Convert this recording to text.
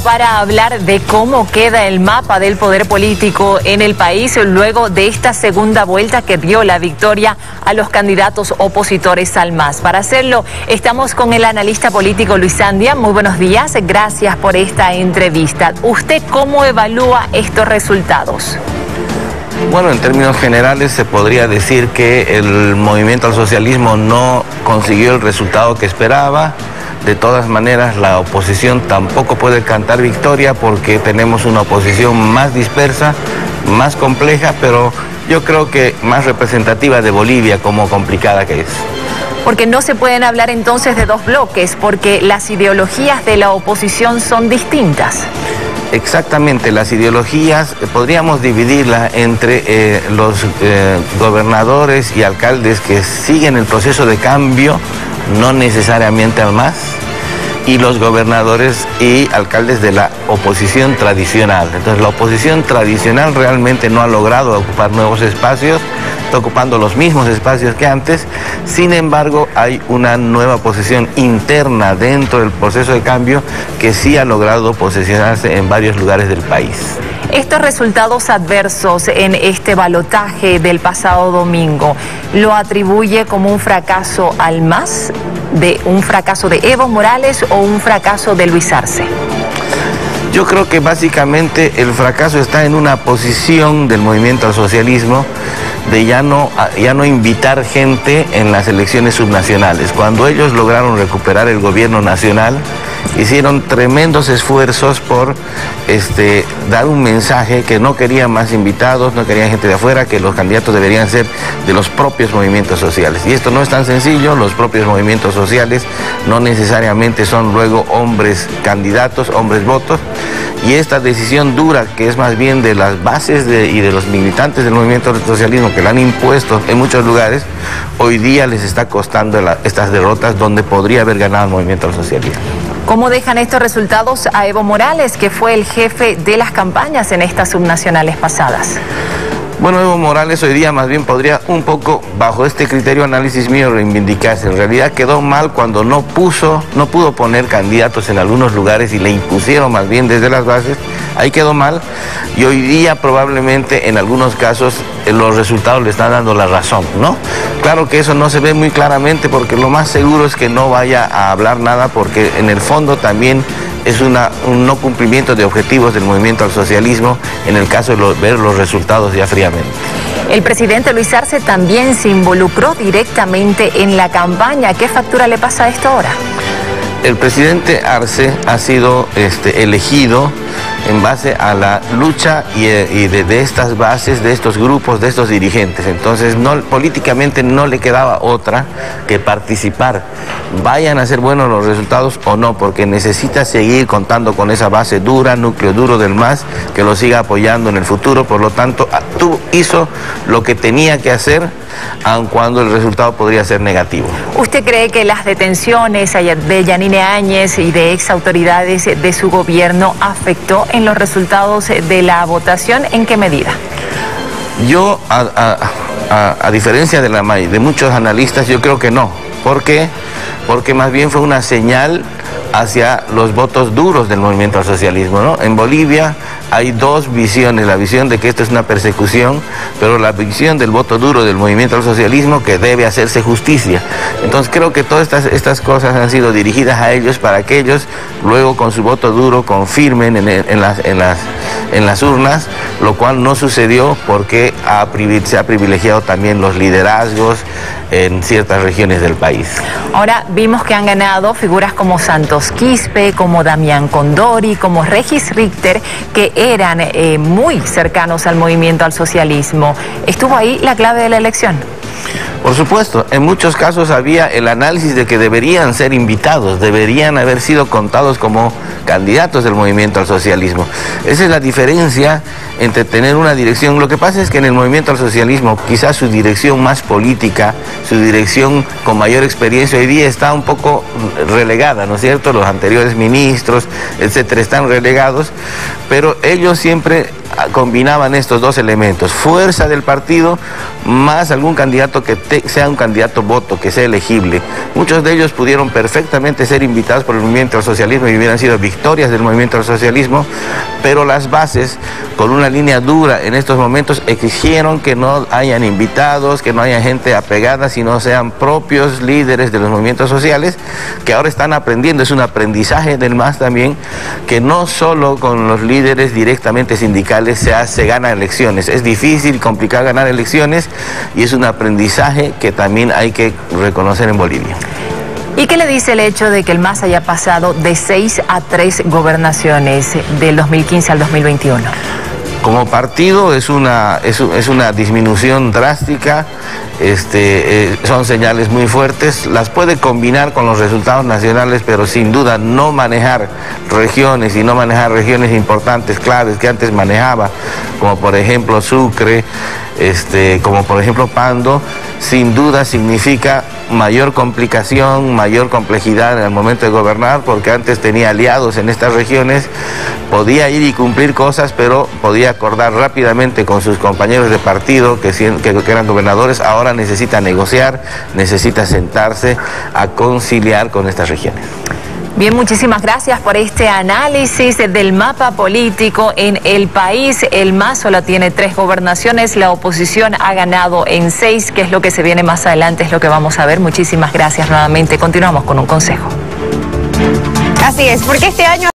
Para hablar de cómo queda el mapa del poder político en el país luego de esta segunda vuelta que dio la victoria a los candidatos opositores al MAS. Para hacerlo, estamos con el analista político Luis Andia. Muy buenos días, gracias por esta entrevista. ¿Usted cómo evalúa estos resultados? Bueno, en términos generales se podría decir que el movimiento al socialismo no consiguió el resultado que esperaba. De todas maneras, la oposición tampoco puede cantar victoria porque tenemos una oposición más dispersa, más compleja, pero yo creo que más representativa de Bolivia como complicada que es. Porque no se pueden hablar entonces de dos bloques, porque las ideologías de la oposición son distintas. Exactamente, las ideologías podríamos dividirlas entre los gobernadores y alcaldes que siguen el proceso de cambio, no necesariamente al MAS, y los gobernadores y alcaldes de la oposición tradicional. Entonces la oposición tradicional realmente no ha logrado ocupar nuevos espacios, está ocupando los mismos espacios que antes. Sin embargo, hay una nueva posición interna dentro del proceso de cambio que sí ha logrado posicionarse en varios lugares del país. Estos resultados adversos en este balotaje del pasado domingo, ¿lo atribuye como un fracaso al MAS, de un fracaso de Evo Morales o un fracaso de Luis Arce? Yo creo que básicamente el fracaso está en una posición del movimiento al socialismo de ya no invitar gente en las elecciones subnacionales. Cuando ellos lograron recuperar el gobierno nacional, hicieron tremendos esfuerzos por dar un mensaje que no querían más invitados, no querían gente de afuera, que los candidatos deberían ser de los propios movimientos sociales. Y esto no es tan sencillo, los propios movimientos sociales no necesariamente son luego hombres candidatos, hombres votos, y esta decisión dura, que es más bien de las bases y de los militantes del movimiento del socialismo que la han impuesto en muchos lugares, hoy día les está costando estas derrotas donde podría haber ganado el movimiento del socialismo. ¿Cómo dejan estos resultados a Evo Morales, que fue el jefe de las campañas en estas subnacionales pasadas? Bueno, Evo Morales hoy día más bien podría un poco, bajo este criterio análisis mío, reivindicarse. En realidad quedó mal cuando no pudo poner candidatos en algunos lugares y le impusieron más bien desde las bases. Ahí quedó mal y hoy día probablemente en algunos casos los resultados le están dando la razón, ¿no? Claro que eso no se ve muy claramente porque lo más seguro es que no vaya a hablar nada porque en el fondo también es un no cumplimiento de objetivos del movimiento al socialismo en el caso de ver los resultados ya fríamente. El presidente Luis Arce también se involucró directamente en la campaña. ¿Qué factura le pasa a esto ahora? El presidente Arce ha sido elegido en base a la lucha y de estas bases, de estos grupos, de estos dirigentes. Entonces, políticamente no le quedaba otra que participar. Vayan a ser buenos los resultados o no, porque necesita seguir contando con esa base dura, núcleo duro del MAS, que lo siga apoyando en el futuro. Por lo tanto, hizo lo que tenía que hacer, aun cuando el resultado podría ser negativo. ¿Usted cree que las detenciones de Yanine Áñez y de ex autoridades de su gobierno afectó en los resultados de la votación? ¿En qué medida? Yo, a diferencia de muchos analistas, yo creo que no. ¿Por qué? Porque más bien fue una señal hacia los votos duros del movimiento al socialismo, ¿no? En Bolivia hay dos visiones, la visión de que esto es una persecución, pero la visión del voto duro del movimiento al socialismo que debe hacerse justicia. Entonces creo que todas estas cosas han sido dirigidas a ellos para que ellos luego con su voto duro confirmen en las urnas, lo cual no sucedió porque se ha privilegiado también los liderazgos en ciertas regiones del país. Ahora vimos que han ganado figuras como Santos Quispe, como Damián Condori, como Regis Richter, que eran muy cercanos al movimiento al socialismo. ¿Estuvo ahí la clave de la elección? Por supuesto, en muchos casos había el análisis de que deberían ser invitados, deberían haber sido contados como candidatos del movimiento al socialismo. Esa es la diferencia entre tener una dirección. Lo que pasa es que en el movimiento al socialismo, quizás su dirección más política, su dirección con mayor experiencia hoy día está un poco relegada, ¿no es cierto? Los anteriores ministros, etcétera, están relegados, pero ellos siempre combinaban estos dos elementos: fuerza del partido más algún candidato que sea un candidato voto, que sea elegible. Muchos de ellos pudieron perfectamente ser invitados por el movimiento al socialismo y hubieran sido victorias del movimiento al socialismo, pero las bases, con una línea dura en estos momentos, exigieron que no hayan invitados, que no haya gente apegada, sino sean propios líderes de los movimientos sociales, que ahora están aprendiendo. Es un aprendizaje del MAS también, que no solo con los líderes directamente sindicales se gana elecciones. Es difícil, complicado ganar elecciones, y es un aprendizaje que también hay que reconocer en Bolivia. ¿Y qué le dice el hecho de que el MAS haya pasado de 6 a 3 gobernaciones del 2015 al 2021? Como partido es una disminución drástica, son señales muy fuertes. Las puede combinar con los resultados nacionales, pero sin duda no manejar regiones y no manejar regiones importantes, claves que antes manejaba, como por ejemplo Sucre, como por ejemplo Pando, sin duda significa mayor complicación, mayor complejidad en el momento de gobernar, porque antes tenía aliados en estas regiones, podía ir y cumplir cosas, pero podía acordar rápidamente con sus compañeros de partido que eran gobernadores. Ahora necesita negociar, necesita sentarse a conciliar con estas regiones. Bien, muchísimas gracias por este análisis del mapa político en el país. El MAS solo tiene 3 gobernaciones, la oposición ha ganado en 6, que es lo que se viene más adelante, es lo que vamos a ver. Muchísimas gracias nuevamente. Continuamos con un consejo. Así es, porque este año